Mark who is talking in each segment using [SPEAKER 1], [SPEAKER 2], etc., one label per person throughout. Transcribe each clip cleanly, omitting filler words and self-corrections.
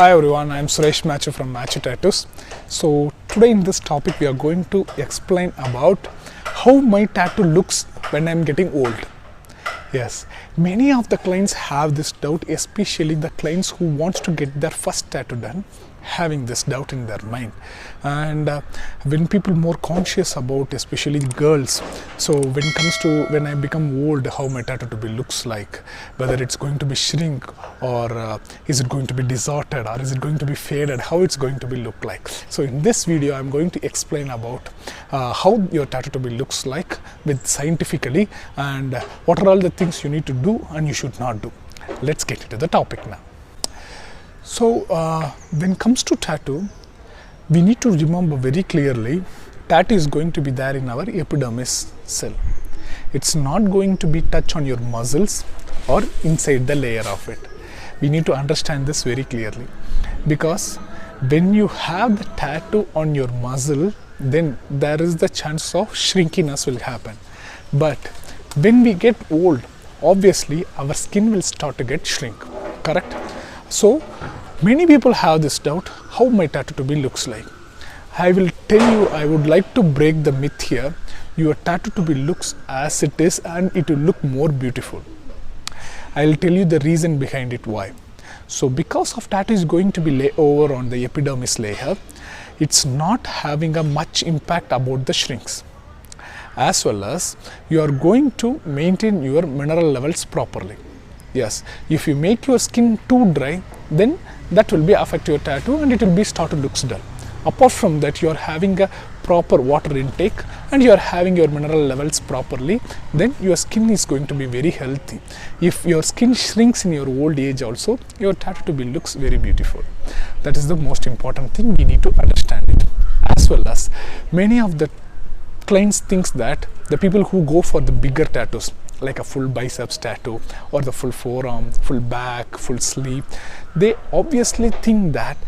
[SPEAKER 1] Hi everyone, I am Suresh Machu from Machu Tattoos. So today in this topic we are going to explain about how my tattoo looks when I am getting old. Yes, many of the clients have this doubt, especially the clients who wants to get their first tattoo done, having this doubt in their mind. And when people more conscious about, especially girls, so when it comes to when I become old, how my tattoo to be looks like, whether it's going to be shrink or is it going to be distorted or is it going to be faded, how it's going to be look like. So in this video I'm going to explain about how your tattoo to be looks like with scientifically, and what are all the things you need to do and you should not do. Let's get into the topic now. So when it comes to tattoo, we need to remember very clearly, tattoo is going to be there in our epidermis cell. It's not going to be touch on your muscles or inside the layer of it. We need to understand this very clearly, because when you have the tattoo on your muscle, then there is the chance of shrinkiness will happen. But when we get old, obviously our skin will start to get shrink, correct? So many people have this doubt, how my tattoo to be looks like. I will tell you, I would like to break the myth here. Your tattoo to be looks as it is, and it will look more beautiful. I will tell you the reason behind it why. So because of tattoo is going to be lay over on the epidermis layer, it's not having a much impact about the shrinks, as well as you are going to maintain your mineral levels properly. Yes, if you make your skin too dry, then that will be affect your tattoo and it will be start to looks dull. Apart from that, you are having a proper water intake and you are having your mineral levels properly, then your skin is going to be very healthy. If your skin shrinks in your old age also, your tattoo to be looks very beautiful. That is the most important thing, we need to understand it. As well as many of the clients thinks that the people who go for the bigger tattoos, like a full biceps tattoo or the full forearm, full back, full sleeve, they obviously think that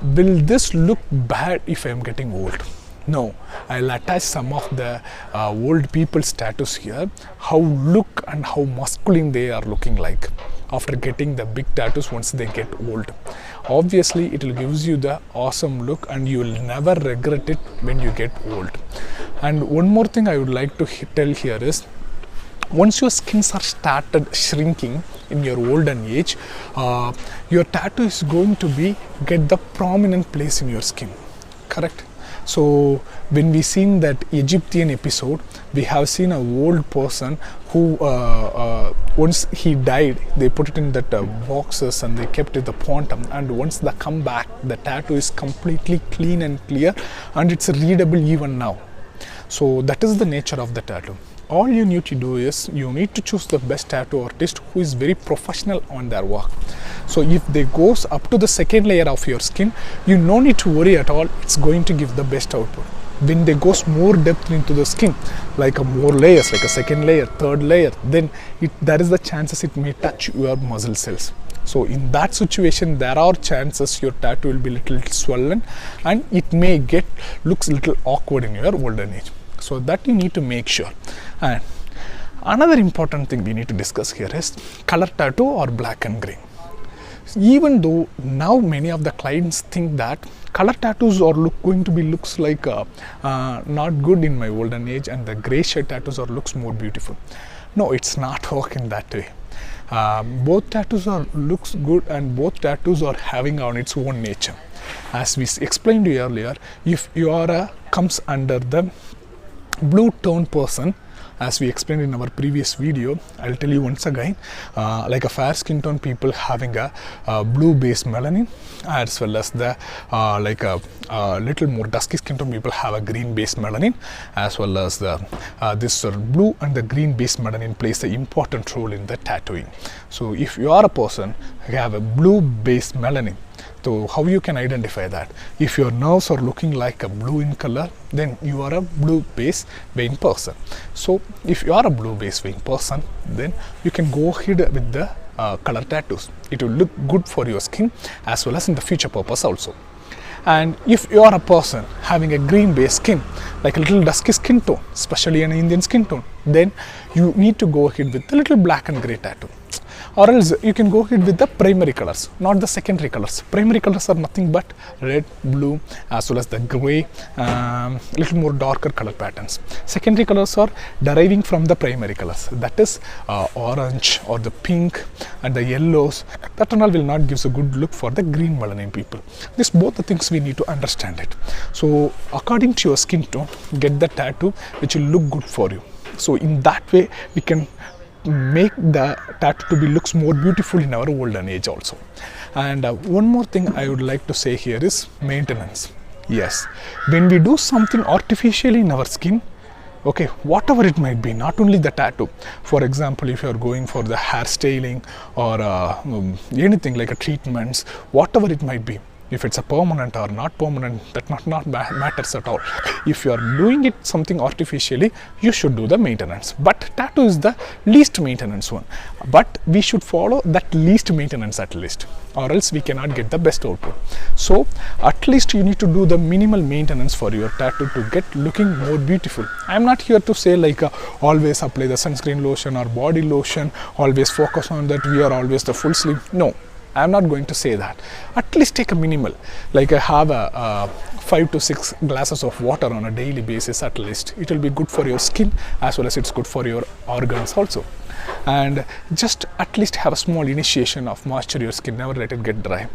[SPEAKER 1] will this look bad if I am getting old? No, I'll attach some of the old people's tattoos here, how look and how masculine they are looking like after getting the big tattoos once they get old. Obviously it will gives you the awesome look and you will never regret it when you get old. And one more thing I would like to tell here is, once your skins are started shrinking in your olden age, your tattoo is going to be get the prominent place in your skin, correct? So when we seen that Egyptian episode, we have seen an old person who once he died, they put it in that boxes and they kept it the quantum, and once they come back, the tattoo is completely clean and clear and it's readable even now. So that is the nature of the tattoo. All you need to do is you need to choose the best tattoo artist who is very professional on their work. So if they goes up to the second layer of your skin, you no need to worry at all, it's going to give the best output. When they goes more depth into the skin, like a more layers, like a second layer, third layer, then there is the chances it may touch your muscle cells. So in that situation, there are chances your tattoo will be little swollen and it may get looks little awkward in your olden age. So that you need to make sure. And another important thing we need to discuss here is color tattoo or black and green. Even though now many of the clients think that color tattoos are going to be looks like not good in my olden age and the gray shade tattoos are looks more beautiful. No, it's not working that way. Both tattoos are looks good and both tattoos are having on its own nature. As we explained to you earlier, if you are comes under the blue tone person, as we explained in our previous video, I'll tell you once again, like a fair skin tone people having a blue based melanin, as well as the like a little more dusky skin tone people have a green based melanin, as well as the this blue and the green based melanin plays an important role in the tattooing. So if you are a person who have a blue based melanin, so how you can identify that? If your nerves are looking like a blue in color, then you are a blue base vein person. So if you are a blue base vein person, then you can go ahead with the color tattoos. It will look good for your skin as well as in the future purpose also. And if you are a person having a green base skin, like a little dusky skin tone, especially an Indian skin tone, then you need to go ahead with a little black and gray tattoo. or else you can go ahead with the primary colors, not the secondary colors. Primary colors are nothing but red, blue, as well as the gray, little more darker color patterns. Secondary colors are deriving from the primary colors, that is orange or the pink and the yellows. That and all will not give a good look for the green melanin people. These both the things we need to understand it. So according to your skin tone, get the tattoo which will look good for you. So in that way we can make the tattoo to be looks more beautiful in our olden age also. And one more thing I would like to say here is maintenance. Yes, when we do something artificially in our skin, okay, whatever it might be, not only the tattoo. For example, if you are going for the hairstyling or anything like a treatments, whatever it might be, if it's a permanent or not permanent, that not matters at all. If you are doing it something artificially, you should do the maintenance. But tattoo is the least maintenance one. But we should follow that least maintenance at least, or else we cannot get the best output. So at least you need to do the minimal maintenance for your tattoo to get looking more beautiful. I am not here to say like always apply the sunscreen lotion or body lotion, always focus on that, we are always the full sleeve. No, I am not going to say that. At least take a minimal, like I have a 5 to 6 glasses of water on a daily basis at least. It will be good for your skin as well as it's good for your organs also. And just at least have a small initiation of moisture your skin, never let it get dry.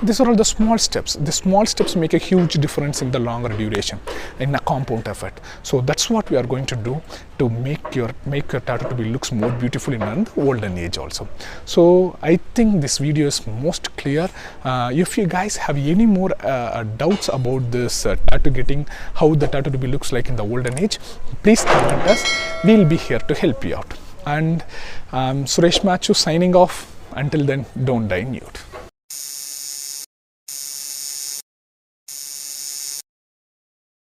[SPEAKER 1] These are all the small steps. The small steps make a huge difference in the longer duration, in a compound effect. So that's what we are going to do to make your tattoo to be looks more beautiful in the olden age also. So I think this video is most clear. If you guys have any more doubts about this tattoo getting, how the tattoo to be looks like in the olden age, please comment us. We'll be here to help you out. And Suresh Machu signing off. Until then, don't die nude.